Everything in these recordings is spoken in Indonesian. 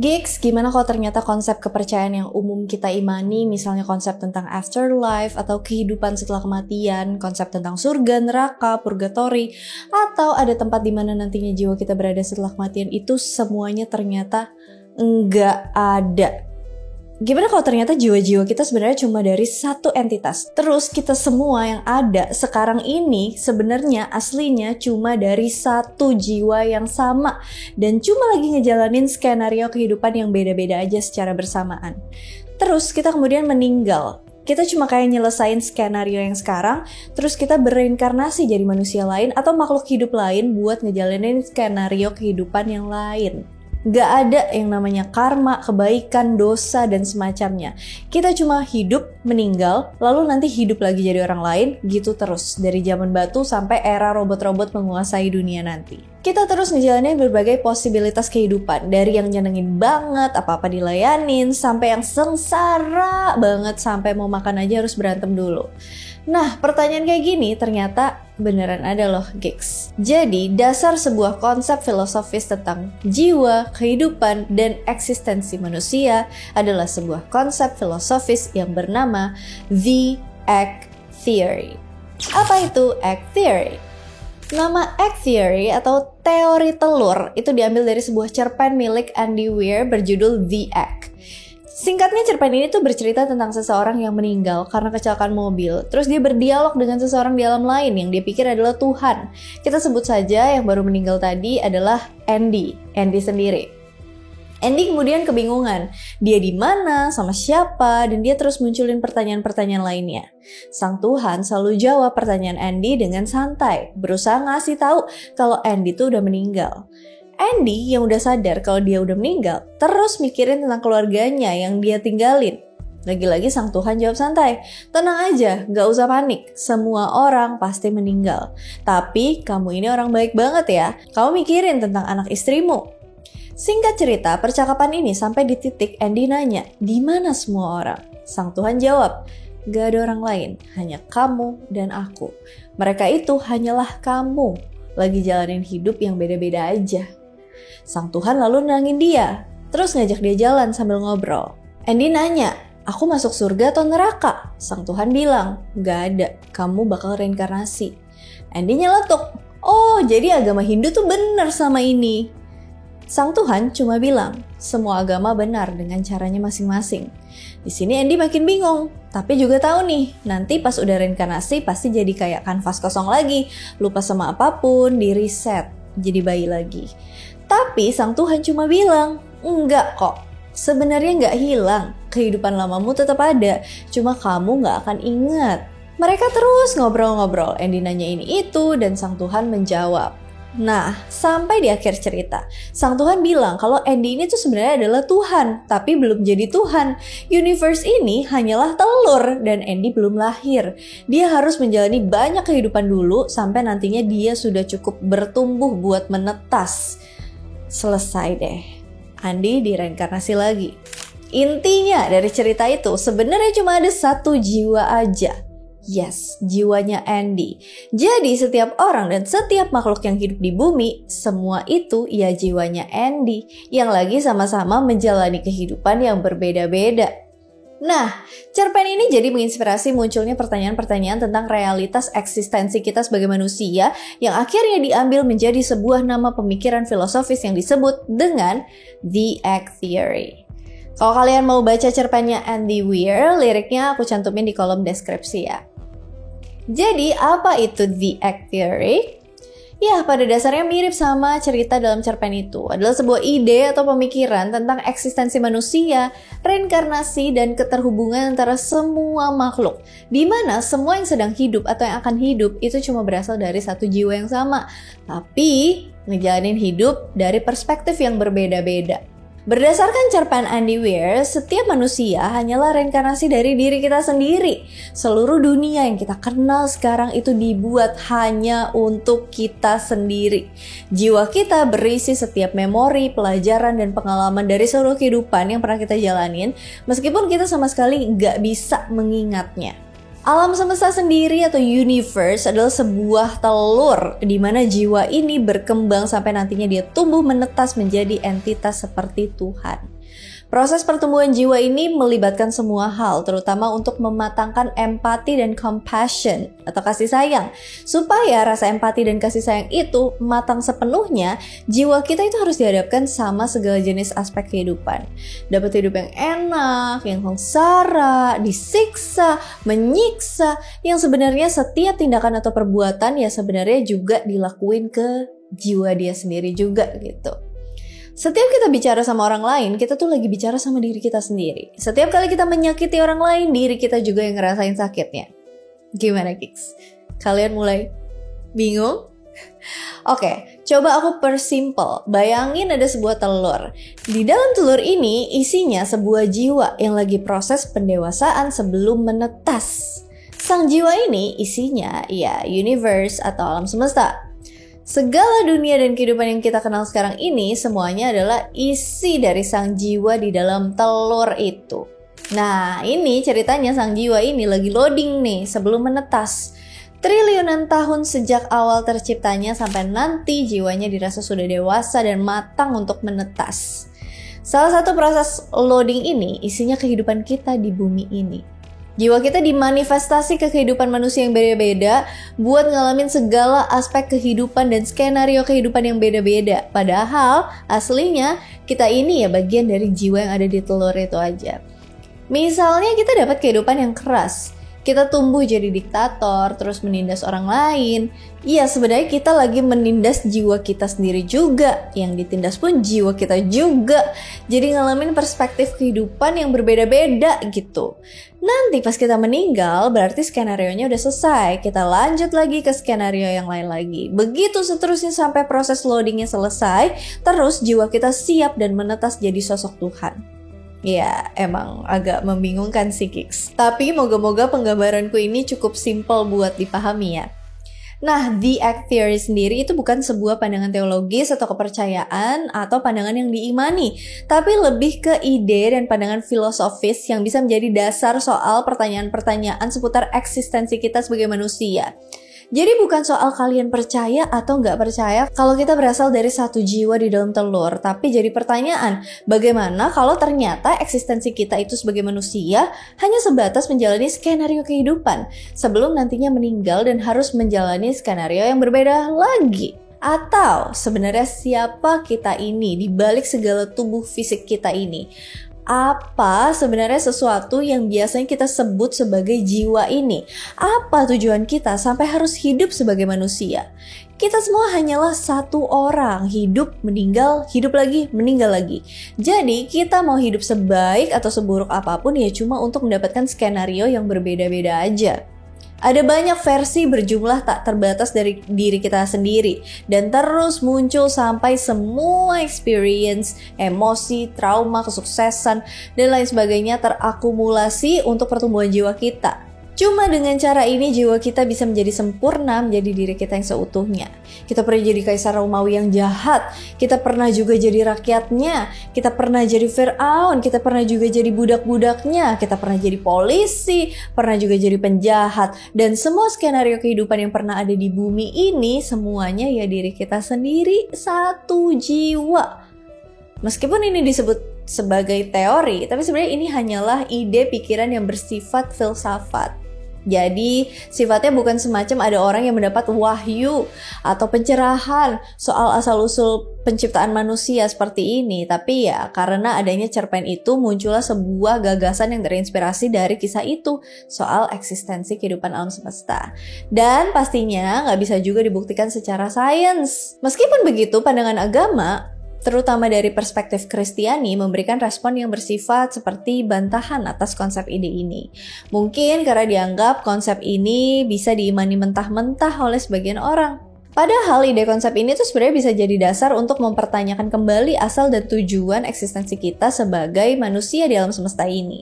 Gigs, gimana kalau ternyata konsep kepercayaan yang umum kita imani, misalnya konsep tentang afterlife atau kehidupan setelah kematian, konsep tentang surga, neraka, purgatory, atau ada tempat di mana nantinya jiwa kita berada setelah kematian, itu semuanya ternyata enggak ada. Gimana kalau ternyata jiwa-jiwa kita sebenarnya cuma dari satu entitas? Terus kita semua yang ada sekarang ini sebenarnya aslinya cuma dari satu jiwa yang sama. Dan cuma lagi ngejalanin skenario kehidupan yang beda-beda aja secara bersamaan. Terus kita kemudian meninggal. Kita cuma kayak nyelesain skenario yang sekarang, terus kita bereinkarnasi jadi manusia lain atau makhluk hidup lain buat ngejalanin skenario kehidupan yang lain. Gak ada yang namanya karma, kebaikan, dosa, dan semacamnya. Kita cuma hidup, meninggal, lalu nanti hidup lagi jadi orang lain, gitu terus. Dari zaman batu sampai era robot-robot menguasai dunia nanti. Kita terus ngejalanin berbagai posibilitas kehidupan. Dari yang nyenengin banget, apa-apa dilayanin, sampai yang sengsara banget, sampai mau makan aja harus berantem dulu. Nah, pertanyaan kayak gini ternyata beneran ada loh, gigs. Jadi, dasar sebuah konsep filosofis tentang jiwa, kehidupan, dan eksistensi manusia adalah sebuah konsep filosofis yang bernama The Egg Theory. Apa itu Egg Theory? Nama Egg Theory atau teori telur itu diambil dari sebuah cerpen milik Andy Weir berjudul The Egg. Singkatnya, cerpen ini tuh bercerita tentang seseorang yang meninggal karena kecelakaan mobil. Terus dia berdialog dengan seseorang di alam lain yang dia pikir adalah Tuhan. Kita sebut saja yang baru meninggal tadi adalah Andy sendiri. Andy kemudian kebingungan, dia di mana, sama siapa, dan dia terus munculin pertanyaan-pertanyaan lainnya. Sang Tuhan selalu jawab pertanyaan Andy dengan santai, berusaha ngasih tahu kalau Andy tuh udah meninggal. Andy yang udah sadar kalau dia udah meninggal, terus mikirin tentang keluarganya yang dia tinggalin. Lagi-lagi sang Tuhan jawab santai, tenang aja, gak usah panik, semua orang pasti meninggal. Tapi kamu ini orang baik banget ya, kamu mikirin tentang anak istrimu. Singkat cerita, percakapan ini sampai di titik Andy nanya, di mana semua orang? Sang Tuhan jawab, gak ada orang lain, hanya kamu dan aku. Mereka itu hanyalah kamu, lagi jalanin hidup yang beda-beda aja. Sang Tuhan lalu nenangin dia, terus ngajak dia jalan sambil ngobrol. Andy nanya, aku masuk surga atau neraka? Sang Tuhan bilang, gak ada, kamu bakal reinkarnasi. Andy nyeletuk, oh jadi agama Hindu tuh bener sama ini. Sang Tuhan cuma bilang, semua agama benar dengan caranya masing-masing. Di sini Andy makin bingung, tapi juga tahu nih, nanti pas udah reinkarnasi pasti jadi kayak kanvas kosong lagi, lupa sama apapun, di reset, jadi bayi lagi. Tapi sang Tuhan cuma bilang, enggak kok, sebenarnya enggak hilang, kehidupan lamamu tetap ada, cuma kamu enggak akan ingat. Mereka terus ngobrol-ngobrol, Andy nanya ini itu, dan sang Tuhan menjawab. Nah, sampai di akhir cerita, sang Tuhan bilang kalau Andy ini tuh sebenarnya adalah Tuhan, tapi belum jadi Tuhan. Universe ini hanyalah telur, dan Andy belum lahir. Dia harus menjalani banyak kehidupan dulu, sampai nantinya dia sudah cukup bertumbuh buat menetas. Selesai deh, Andy direinkarnasi lagi. Intinya dari cerita itu sebenarnya cuma ada satu jiwa aja. Yes, jiwanya Andy. Jadi setiap orang dan setiap makhluk yang hidup di bumi, semua itu ya jiwanya Andy yang lagi sama-sama menjalani kehidupan yang berbeda-beda. Nah, cerpen ini jadi menginspirasi munculnya pertanyaan-pertanyaan tentang realitas eksistensi kita sebagai manusia yang akhirnya diambil menjadi sebuah nama pemikiran filosofis yang disebut dengan The Egg Theory. Kalau kalian mau baca cerpennya Andy Weir, liriknya aku cantumin di kolom deskripsi ya. Jadi, apa itu The Egg Theory? Ya, pada dasarnya mirip sama cerita dalam cerpen itu. Adalah sebuah ide atau pemikiran tentang eksistensi manusia, reinkarnasi, dan keterhubungan antara semua makhluk. Di mana semua yang sedang hidup atau yang akan hidup itu cuma berasal dari satu jiwa yang sama. Tapi, ngejalanin hidup dari perspektif yang berbeda-beda. Berdasarkan cerpen Andy Weir, setiap manusia hanyalah reinkarnasi dari diri kita sendiri. Seluruh dunia yang kita kenal sekarang itu dibuat hanya untuk kita sendiri. Jiwa kita berisi setiap memori, pelajaran, dan pengalaman dari seluruh kehidupan yang pernah kita jalanin, meskipun kita sama sekali nggak bisa mengingatnya. Alam semesta sendiri atau universe adalah sebuah telur di mana jiwa ini berkembang sampai nantinya dia tumbuh menetas menjadi entitas seperti Tuhan. Proses pertumbuhan jiwa ini melibatkan semua hal, terutama untuk mematangkan empati dan compassion atau kasih sayang. Supaya rasa empati dan kasih sayang itu matang sepenuhnya, jiwa kita itu harus dihadapkan sama segala jenis aspek kehidupan. Dapat hidup yang enak, yang sengsara, disiksa, menyiksa, yang sebenarnya setiap tindakan atau perbuatan ya sebenarnya juga dilakuin ke jiwa dia sendiri juga gitu. Setiap kita bicara sama orang lain, kita tuh lagi bicara sama diri kita sendiri. Setiap kali kita menyakiti orang lain, diri kita juga yang ngerasain sakitnya. Gimana, Kiks? Kalian mulai bingung? Oke, coba aku persimple. Bayangin ada sebuah telur. Di dalam telur ini isinya sebuah jiwa yang lagi proses pendewasaan sebelum menetas. Sang jiwa ini isinya ya universe atau alam semesta. Segala dunia dan kehidupan yang kita kenal sekarang ini semuanya adalah isi dari sang jiwa di dalam telur itu. Nah, ini ceritanya sang jiwa ini lagi loading nih sebelum menetas. Triliunan tahun sejak awal terciptanya sampai nanti jiwanya dirasa sudah dewasa dan matang untuk menetas. Salah satu proses loading ini isinya kehidupan kita di bumi ini. Jiwa kita dimanifestasi ke kehidupan manusia yang beda-beda buat ngalamin segala aspek kehidupan dan skenario kehidupan yang beda-beda. Padahal aslinya kita ini ya bagian dari jiwa yang ada di telur itu aja. Misalnya kita dapat kehidupan yang keras. Kita tumbuh jadi diktator, terus menindas orang lain. Iya, sebenarnya kita lagi menindas jiwa kita sendiri juga. Yang ditindas pun jiwa kita juga. Jadi ngalamin perspektif kehidupan yang berbeda-beda gitu. Nanti pas kita meninggal, berarti skenario-nya udah selesai. Kita lanjut lagi ke skenario yang lain lagi. Begitu seterusnya sampai proses loadingnya selesai, terus jiwa kita siap dan menetas jadi sosok Tuhan. Ya, emang agak membingungkan sih, Kiks. Tapi moga-moga penggambaranku ini cukup simple buat dipahami ya. Nah, The Egg Theory sendiri itu bukan sebuah pandangan teologis atau kepercayaan atau pandangan yang diimani, tapi lebih ke ide dan pandangan filosofis yang bisa menjadi dasar soal pertanyaan-pertanyaan seputar eksistensi kita sebagai manusia. Jadi bukan soal kalian percaya atau nggak percaya kalau kita berasal dari satu jiwa di dalam telur, tapi jadi pertanyaan, bagaimana kalau ternyata eksistensi kita itu sebagai manusia hanya sebatas menjalani skenario kehidupan sebelum nantinya meninggal dan harus menjalani skenario yang berbeda lagi? Atau sebenarnya siapa kita ini di balik segala tubuh fisik kita ini? Apa sebenarnya sesuatu yang biasanya kita sebut sebagai jiwa ini? Apa tujuan kita sampai harus hidup sebagai manusia? Kita semua hanyalah satu orang, hidup, meninggal, hidup lagi, meninggal lagi. Jadi kita mau hidup sebaik atau seburuk apapun ya cuma untuk mendapatkan skenario yang berbeda-beda aja. Ada banyak versi berjumlah tak terbatas dari diri kita sendiri dan terus muncul sampai semua experience, emosi, trauma, kesuksesan, dan lain sebagainya terakumulasi untuk pertumbuhan jiwa kita. Cuma dengan cara ini jiwa kita bisa menjadi sempurna, menjadi diri kita yang seutuhnya. Kita pernah jadi kaisar Romawi yang jahat, kita pernah juga jadi rakyatnya, kita pernah jadi Firaun, kita pernah juga jadi budak-budaknya, kita pernah jadi polisi, pernah juga jadi penjahat. Dan semua skenario kehidupan yang pernah ada di bumi ini, semuanya ya diri kita sendiri, satu jiwa. Meskipun ini disebut sebagai teori, tapi sebenarnya ini hanyalah ide pikiran yang bersifat filsafat. Jadi sifatnya bukan semacam ada orang yang mendapat wahyu atau pencerahan soal asal-usul penciptaan manusia seperti ini. Tapi ya karena adanya cerpen itu muncullah sebuah gagasan yang terinspirasi dari kisah itu soal eksistensi kehidupan alam semesta. Dan pastinya nggak bisa juga dibuktikan secara sains. Meskipun begitu, pandangan agama terutama dari perspektif Kristiani, memberikan respon yang bersifat seperti bantahan atas konsep ide ini. Mungkin karena dianggap konsep ini bisa diimani mentah-mentah oleh sebagian orang. Padahal ide konsep ini tuh sebenarnya bisa jadi dasar untuk mempertanyakan kembali asal dan tujuan eksistensi kita sebagai manusia di alam semesta ini.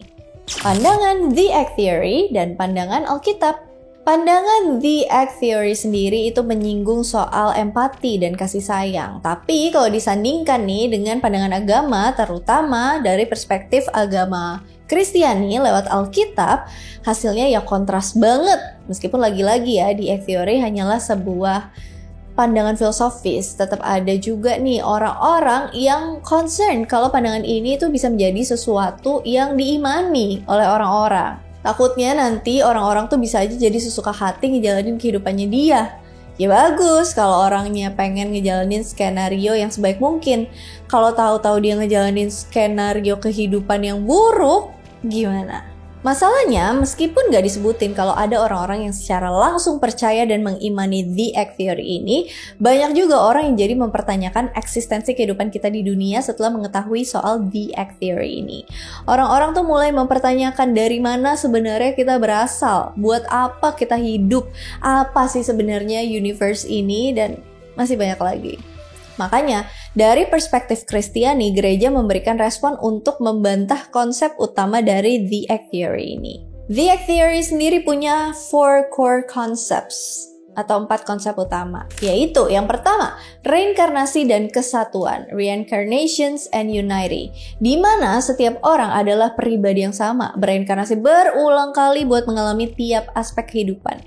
Pandangan The Egg Theory dan pandangan Alkitab. Pandangan The Egg Theory sendiri itu menyinggung soal empati dan kasih sayang. Tapi kalau disandingkan nih dengan pandangan agama, terutama dari perspektif agama Kristiani lewat Alkitab, hasilnya ya kontras banget. Meskipun lagi-lagi ya, The Egg Theory hanyalah sebuah pandangan filosofis, tetap ada juga nih orang-orang yang concern kalau pandangan ini tuh bisa menjadi sesuatu yang diimani oleh orang-orang. Takutnya nanti orang-orang tuh bisa aja jadi sesuka hati ngejalanin kehidupannya dia. Ya bagus kalau orangnya pengen ngejalanin skenario yang sebaik mungkin. Kalau tahu-tahu dia ngejalanin skenario kehidupan yang buruk, gimana? Masalahnya, meskipun gak disebutin kalau ada orang-orang yang secara langsung percaya dan mengimani The Egg Theory ini, banyak juga orang yang jadi mempertanyakan eksistensi kehidupan kita di dunia setelah mengetahui soal The Egg Theory ini. Orang-orang tuh mulai mempertanyakan dari mana sebenarnya kita berasal, buat apa kita hidup, apa sih sebenarnya universe ini, dan masih banyak lagi. Makanya, dari perspektif Kristiani, gereja memberikan respon untuk membantah konsep utama dari The Egg Theory ini. The Egg Theory sendiri punya 4 core concepts, atau 4 konsep utama, yaitu yang pertama, reinkarnasi dan kesatuan, reincarnations and unity, di mana setiap orang adalah pribadi yang sama, bereinkarnasi berulang kali buat mengalami tiap aspek kehidupan.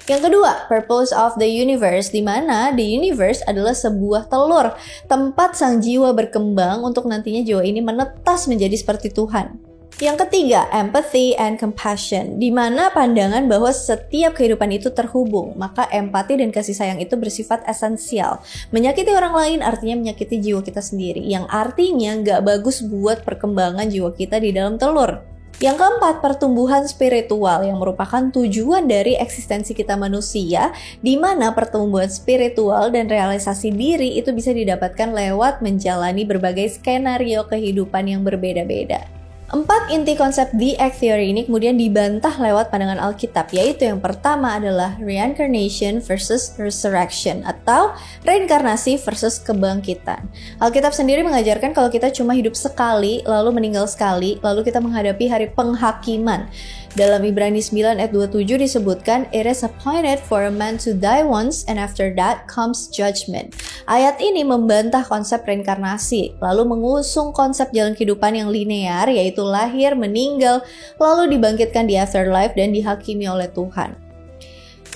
Yang kedua, purpose of the universe, di mana the universe adalah sebuah telur, tempat sang jiwa berkembang untuk nantinya jiwa ini menetas menjadi seperti Tuhan. Yang ketiga, empathy and compassion, di mana pandangan bahwa setiap kehidupan itu terhubung, maka empati dan kasih sayang itu bersifat esensial. Menyakiti orang lain artinya menyakiti jiwa kita sendiri, yang artinya nggak bagus buat perkembangan jiwa kita di dalam telur. Yang keempat, pertumbuhan spiritual yang merupakan tujuan dari eksistensi kita manusia, di mana pertumbuhan spiritual dan realisasi diri itu bisa didapatkan lewat menjalani berbagai skenario kehidupan yang berbeda-beda. 4 inti konsep The Egg Theory ini kemudian dibantah lewat pandangan Alkitab, yaitu yang pertama adalah reincarnation versus resurrection, atau reinkarnasi versus kebangkitan. Alkitab sendiri mengajarkan kalau kita cuma hidup sekali, lalu meninggal sekali, lalu kita menghadapi hari penghakiman. Dalam Ibrani 9 ayat 27 disebutkan, "It is appointed for a man to die once and after that comes judgment." Ayat ini membantah konsep reinkarnasi, lalu mengusung konsep jalan kehidupan yang linear, yaitu lahir, meninggal, lalu dibangkitkan di afterlife dan dihakimi oleh Tuhan.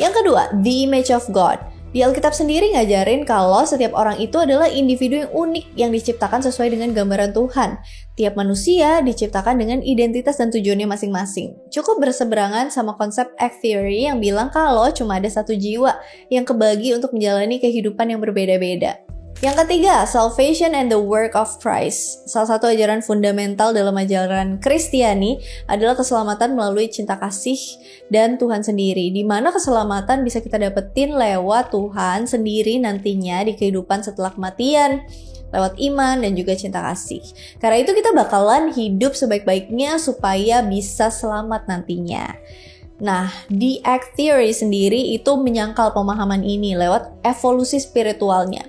Yang kedua, the image of God. Di Alkitab sendiri ngajarin kalau setiap orang itu adalah individu yang unik yang diciptakan sesuai dengan gambaran Tuhan. Tiap manusia diciptakan dengan identitas dan tujuannya masing-masing. Cukup berseberangan sama konsep Egg Theory yang bilang kalau cuma ada satu jiwa yang kebagi untuk menjalani kehidupan yang berbeda-beda. Yang ketiga, salvation and the work of Christ. Salah satu ajaran fundamental dalam ajaran Kristiani adalah keselamatan melalui cinta kasih dan Tuhan sendiri, di mana keselamatan bisa kita dapetin lewat Tuhan sendiri nantinya di kehidupan setelah kematian, lewat iman dan juga cinta kasih. Karena itu kita bakalan hidup sebaik-baiknya supaya bisa selamat nantinya. Nah, The Egg Theory sendiri itu menyangkal pemahaman ini lewat evolusi spiritualnya.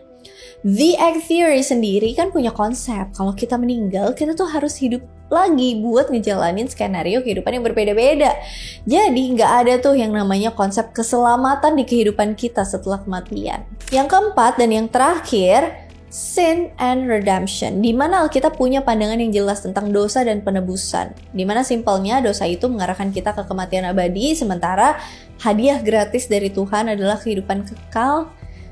The Egg Theory sendiri kan punya konsep kalau kita meninggal, kita tuh harus hidup lagi buat ngejalanin skenario kehidupan yang berbeda-beda. Jadi nggak ada tuh yang namanya konsep keselamatan di kehidupan kita setelah kematian. Yang keempat dan yang terakhir, sin and redemption, di mana Alkitab punya pandangan yang jelas tentang dosa dan penebusan. Di mana simpelnya dosa itu mengarahkan kita ke kematian abadi, sementara hadiah gratis dari Tuhan adalah kehidupan kekal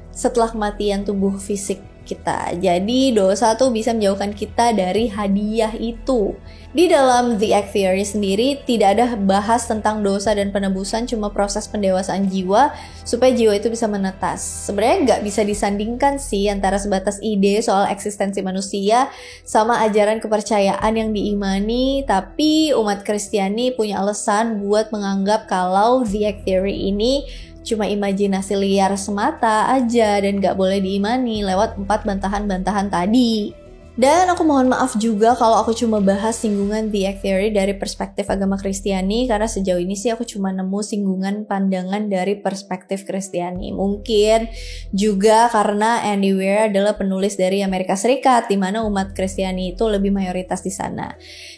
setelah kematian tubuh fisik kita. Jadi dosa tuh bisa menjauhkan kita dari hadiah itu. Di dalam The Egg Theory sendiri tidak ada bahas tentang dosa dan penebusan, cuma proses pendewasaan jiwa supaya jiwa itu bisa menetas. Sebenarnya nggak bisa disandingkan sih antara sebatas ide soal eksistensi manusia sama ajaran kepercayaan yang diimani, tapi umat Kristiani punya alasan buat menganggap kalau The Egg Theory ini cuma imajinasi liar semata aja dan gak boleh diimani lewat 4 bantahan-bantahan tadi. Dan aku mohon maaf juga kalau aku cuma bahas singgungan The Egg Theory dari perspektif agama Kristiani, karena sejauh ini sih aku cuma nemu singgungan pandangan dari perspektif Kristiani. Mungkin juga karena Andy Weir adalah penulis dari Amerika Serikat, di mana umat Kristiani itu lebih mayoritas di sana.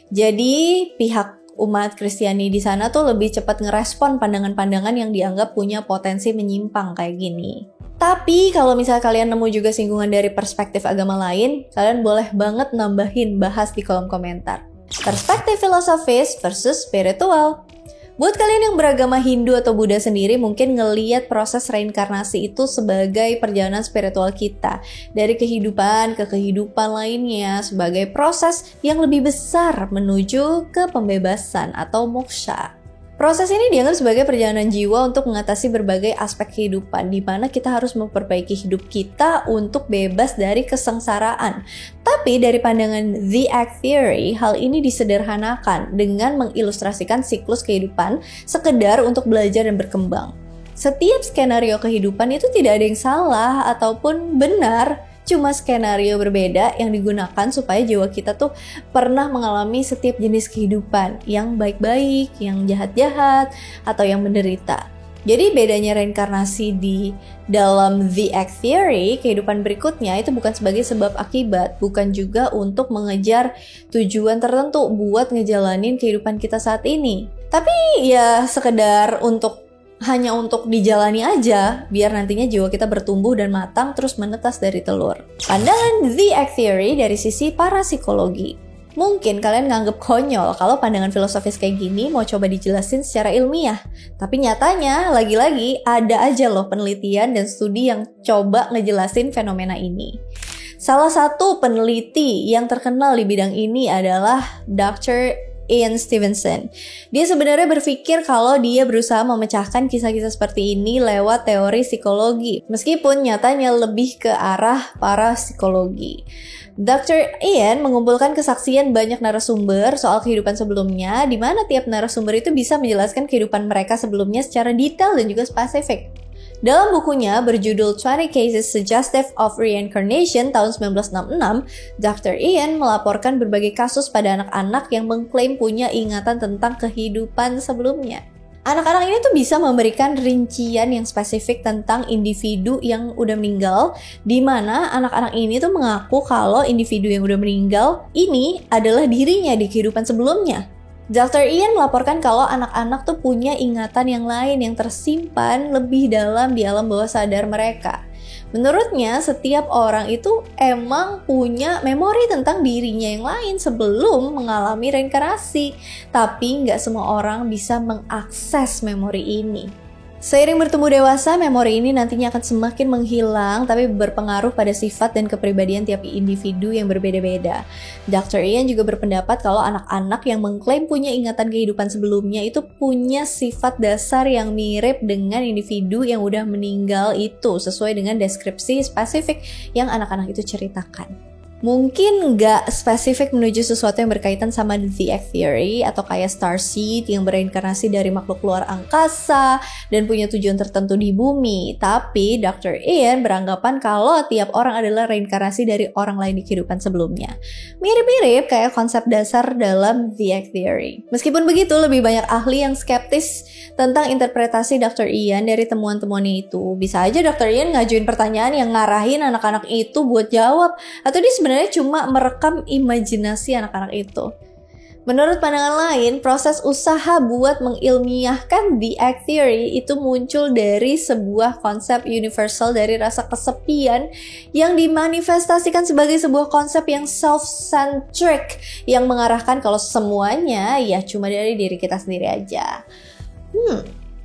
Jadi pihak umat Kristiani di sana tuh lebih cepat ngerespon pandangan-pandangan yang dianggap punya potensi menyimpang kayak gini. Tapi kalau misalnya kalian nemu juga singgungan dari perspektif agama lain, kalian boleh banget nambahin, bahas di kolom komentar. Perspektif filosofis versus spiritual. Buat kalian yang beragama Hindu atau Buddha sendiri mungkin ngelihat proses reinkarnasi itu sebagai perjalanan spiritual kita dari kehidupan ke kehidupan lainnya sebagai proses yang lebih besar menuju ke pembebasan atau moksha. Proses ini dianggap sebagai perjalanan jiwa untuk mengatasi berbagai aspek kehidupan, di mana kita harus memperbaiki hidup kita untuk bebas dari kesengsaraan. Tapi dari pandangan The Egg Theory, hal ini disederhanakan dengan mengilustrasikan siklus kehidupan sekedar untuk belajar dan berkembang. Setiap skenario kehidupan itu tidak ada yang salah ataupun benar, cuma skenario berbeda yang digunakan supaya jiwa kita tuh pernah mengalami setiap jenis kehidupan, yang baik-baik, yang jahat-jahat, atau yang menderita. Jadi bedanya reinkarnasi di dalam The Egg Theory, kehidupan berikutnya itu bukan sebagai sebab akibat, bukan juga untuk mengejar tujuan tertentu buat ngejalanin kehidupan kita saat ini. Tapi ya sekedar hanya untuk dijalani aja, biar nantinya jiwa kita bertumbuh dan matang terus menetas dari telur. Pandangan The Egg Theory dari sisi parapsikologi. Mungkin kalian nganggep konyol kalau pandangan filosofis kayak gini mau coba dijelasin secara ilmiah. Tapi nyatanya, lagi-lagi ada aja loh penelitian dan studi yang coba ngejelasin fenomena ini. Salah satu peneliti yang terkenal di bidang ini adalah Dr. Ian Stevenson. Dia sebenarnya berpikir kalau dia berusaha memecahkan kisah-kisah seperti ini lewat teori psikologi, meskipun nyatanya lebih ke arah parapsikologi. Dr. Ian mengumpulkan kesaksian banyak narasumber soal kehidupan sebelumnya, di mana tiap narasumber itu bisa menjelaskan kehidupan mereka sebelumnya secara detail dan juga spesifik. Dalam bukunya berjudul 20 Cases Suggestive of Reincarnation tahun 1966, Dr. Ian melaporkan berbagai kasus pada anak-anak yang mengklaim punya ingatan tentang kehidupan sebelumnya. Anak-anak ini tuh bisa memberikan rincian yang spesifik tentang individu yang udah meninggal, di mana anak-anak ini tuh mengaku kalau individu yang udah meninggal ini adalah dirinya di kehidupan sebelumnya. Dr. Ian melaporkan kalau anak-anak tuh punya ingatan yang lain yang tersimpan lebih dalam di alam bawah sadar mereka. Menurutnya, setiap orang itu emang punya memori tentang dirinya yang lain sebelum mengalami reinkarnasi. Tapi nggak semua orang bisa mengakses memori ini. Seiring bertumbuh dewasa, memori ini nantinya akan semakin menghilang, tapi berpengaruh pada sifat dan kepribadian tiap individu yang berbeda-beda. Dr. Ian juga berpendapat kalau anak-anak yang mengklaim punya ingatan kehidupan sebelumnya itu punya sifat dasar yang mirip dengan individu yang udah meninggal itu, sesuai dengan deskripsi spesifik yang anak-anak itu ceritakan. Mungkin nggak spesifik menuju sesuatu yang berkaitan sama The Egg Theory atau kayak Starseed yang bereinkarnasi dari makhluk luar angkasa dan punya tujuan tertentu di bumi. Tapi Dr. Ian beranggapan kalau tiap orang adalah reinkarnasi dari orang lain di kehidupan sebelumnya. Mirip-mirip kayak konsep dasar dalam The Egg Theory. Meskipun begitu, lebih banyak ahli yang skeptis tentang interpretasi Dr. Ian dari temuan-temuannya itu. Bisa aja Dr. Ian ngajuin pertanyaan yang ngarahin anak-anak itu buat jawab, atau dia sebenarnya cuma merekam imajinasi anak-anak itu. Menurut pandangan lain, proses usaha buat mengilmiahkan The Egg Theory itu muncul dari sebuah konsep universal dari rasa kesepian yang dimanifestasikan sebagai sebuah konsep yang self-centric yang mengarahkan kalau semuanya ya cuma dari diri kita sendiri aja.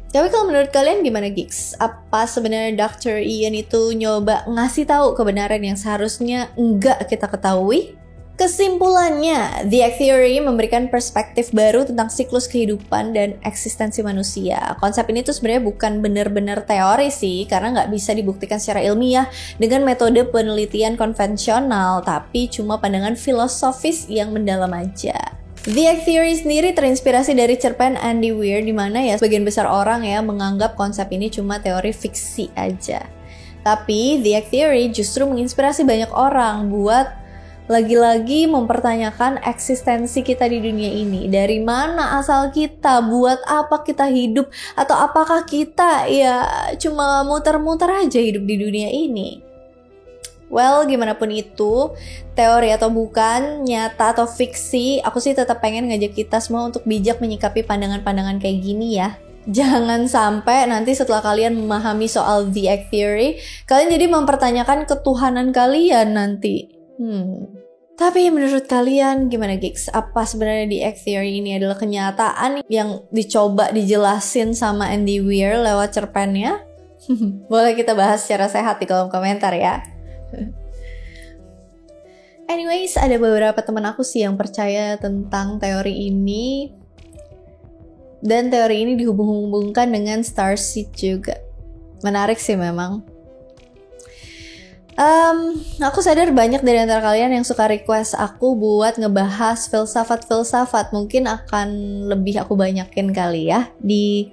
Tapi kalau menurut kalian gimana gigs? Apa sebenarnya Dr. Ian itu nyoba ngasih tahu kebenaran yang seharusnya enggak kita ketahui? Kesimpulannya, The Egg Theory memberikan perspektif baru tentang siklus kehidupan dan eksistensi manusia. Konsep ini tuh sebenarnya bukan benar-benar teori sih, karena nggak bisa dibuktikan secara ilmiah dengan metode penelitian konvensional, tapi cuma pandangan filosofis yang mendalam aja. The Egg Theory sendiri terinspirasi dari cerpen Andy Weir, di mana ya sebagian besar orang ya menganggap konsep ini cuma teori fiksi aja. Tapi The Egg Theory justru menginspirasi banyak orang buat lagi-lagi mempertanyakan eksistensi kita di dunia ini. Dari mana asal kita, buat apa kita hidup, atau apakah kita ya cuma muter-muter aja hidup di dunia ini. Well, gimana pun itu, teori atau bukan, nyata atau fiksi, aku sih tetap pengen ngajak kita semua untuk bijak menyikapi pandangan-pandangan kayak gini ya. Jangan sampai nanti setelah kalian memahami soal The Egg Theory, kalian jadi mempertanyakan ketuhanan kalian nanti. Tapi menurut kalian gimana gigs? Apa sebenarnya di Egg Theory ini adalah kenyataan yang dicoba dijelasin sama Andy Weir lewat cerpennya? Boleh kita bahas secara sehat di kolom komentar ya. Anyways, ada beberapa teman aku sih yang percaya tentang teori ini. Dan teori ini dihubung-hubungkan dengan starseed juga. Menarik sih memang. Aku sadar banyak dari antara kalian yang suka request aku buat ngebahas filsafat-filsafat. Mungkin akan lebih aku banyakin kali ya di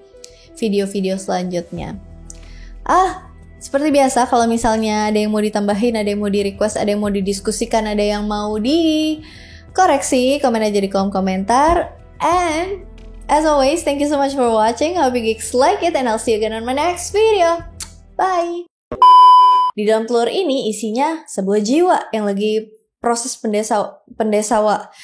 video-video selanjutnya. Seperti biasa kalau misalnya ada yang mau ditambahin, ada yang mau di-request, ada yang mau didiskusikan, ada yang mau dikoreksi, komen aja di kolom komentar. And as always, thank you so much for watching. Hope you geeks like it and I'll see you again on my next video. Bye! Di dalam telur ini isinya sebuah jiwa yang lagi proses pendesawaan.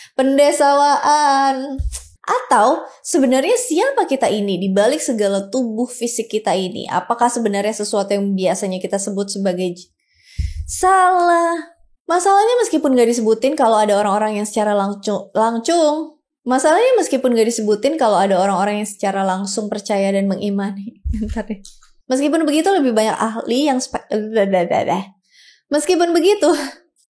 Atau sebenarnya siapa kita ini di balik segala tubuh fisik kita ini? Apakah sebenarnya sesuatu yang biasanya kita sebut sebagai salah? Masalahnya meskipun gak disebutin kalau ada orang-orang yang secara Masalahnya meskipun gak disebutin kalau ada orang-orang yang secara langsung percaya dan mengimani. Bentar deh. Meskipun begitu lebih banyak ahli yang Meskipun begitu